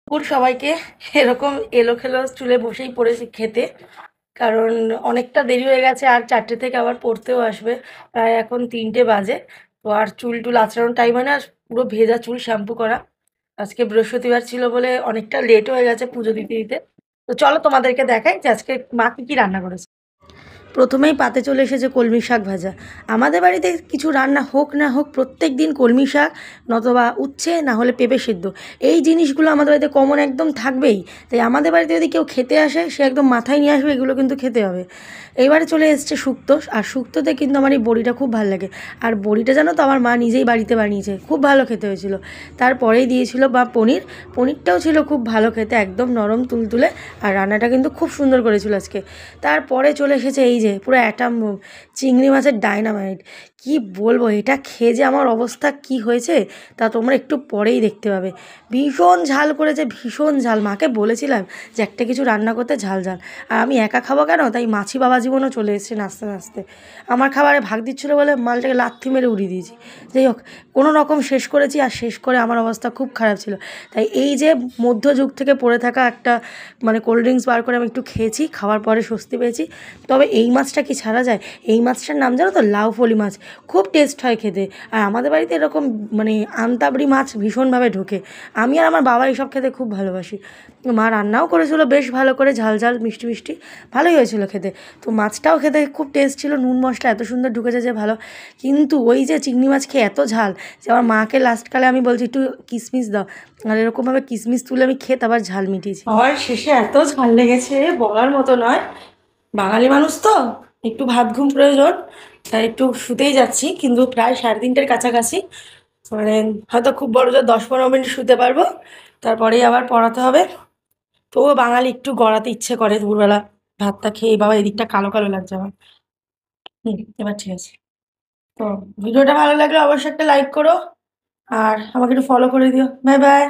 দুপুর সবাইকে। এরকম এলোখেলো চুলে বসেই পড়েছি খেতে, কারণ অনেকটা দেরি হয়ে গেছে আর 4টে থেকে আবার পড়তেও আসবে। প্রায় এখন 3টে বাজে। তো আর চুল টুল আঁচড়ানোর টাইম হয় না, আর পুরো ভেজা চুল শ্যাম্পু করা। আজকে বৃহস্পতিবার ছিল বলে অনেকটা লেট হয়ে গেছে পুজো দিতে দিতে। তো চলো তোমাদেরকে দেখাই যে আজকে মা কি কি রান্না করেছে। প্রথমেই পাতে চলে এসেছে কলমি শাক ভাজা। আমাদের বাড়িতে কিছু রান্না হোক না হোক প্রত্যেক দিন কলমি শাক, নতবা উচ্ছে, না হলে পেঁপে সিদ্ধ, এই জিনিসগুলো আমাদের বাড়িতে কমন একদম থাকবেই। তাই আমাদের বাড়িতে যদি কেউ খেতে আসে সে একদম মাথায় নিয়ে আসবে এগুলো কিন্তু খেতে হবে। এইবারে চলে এসছে শুক্তো, আর শুক্তোতে কিন্তু আমার এই বড়িটা খুব ভালো লাগে। আর বড়িটা জানো তো আমার মা নিজেই বাড়িতে বানিয়েছে, খুব ভালো খেতে হয়েছিল। তারপরেই দিয়েছিল বা পনির, পনিরটাও ছিল খুব ভালো খেতে, একদম নরম তুলতুলে। আর রান্নাটা কিন্তু খুব সুন্দর করেছিল আজকে। তারপরে চলে এসেছে এই যে পুরো অ্যাটাম মুভ, চিংড়ি মাছের ডায়নামাইট। কি বলবো, এটা খেয়ে যে আমার অবস্থা কি হয়েছে তা তোমরা একটু পরেই দেখতে পাবে। ভীষণ ঝাল করেছে, ভীষণ ঝাল। মাকে বলেছিলাম যে একটা কিছু রান্না করতে ঝাল ঝাল, আর আমি একা খাবো কেন, তাই মাছি বাবা জীবনও চলে এসেছে নাচতে নাচতে। আমার খাবারে ভাগ দিচ্ছিলো বলে মালটাকে লাথি মেরে উড়িয়ে দিয়েছি। যাই হোক, কোনো রকম শেষ করেছি, আর শেষ করে আমার অবস্থা খুব খারাপ ছিল। তাই এই যে মধ্যযুগ থেকে পড়ে থাকা একটা কোল্ড ড্রিঙ্কস বার করে আমি একটু খেয়েছি, খাওয়ার পরে স্বস্তি পেয়েছি। তবে এই মাছটা কি ছাড়া যায়? এই মাছটার নাম জানো তো, লাউ ফলি মাছ। খুব টেস্ট হয় খেতে। আর আমাদের বাড়িতে এরকম আনতাবড়ি মাছ ভীষণভাবে ঢোকে। আমি আর আমার বাবা এইসব খেতে খুব ভালোবাসি। মা রান্নাও করেছিল বেশ ভালো করে, ঝাল ঝাল মিষ্টি মিষ্টি, ভালোই হয়েছিল খেতে। তো মাছটাও খেতে খুব টেস্ট ছিল, নুন মশলা এত সুন্দর ঢুকেছে যে ভালো। কিন্তু ওই যে চিংড়ি মাছ খেয়ে এত ঝাল যে আমার মাকে লাস্টকালে আমি বলছি একটু কিশমিশ দাও, আর এরকমভাবে কিশমিশ তুলে আমি খেয়ে আবার ঝাল মিটিয়েছি। খাওয়ার শেষে এত ঝাল লেগেছে বলার মতো নয়। বাঙালি মানুষ তো, একটু ভাত ঘুম প্রয়োজন, তাই একটু শুতেই যাচ্ছি, কিন্তু প্রায় 3:30টার কাছাকাছি। মানে হয়তো খুব বড় জোর 10-15 মিনিট শুতে পারবো, তারপরেই আবার পড়াতে হবে। তবুও বাঙালি একটু গড়াতে ইচ্ছে করে দুপুরবেলা ভাতটা খেয়ে। বাবা এদিকটা কালো কালো লাগছে আমার। এবার ঠিক আছে। তো ভিডিওটা ভালো লাগলে অবশ্যই একটা লাইক করো, আর আমাকে একটু ফলো করে দিও। Bye bye.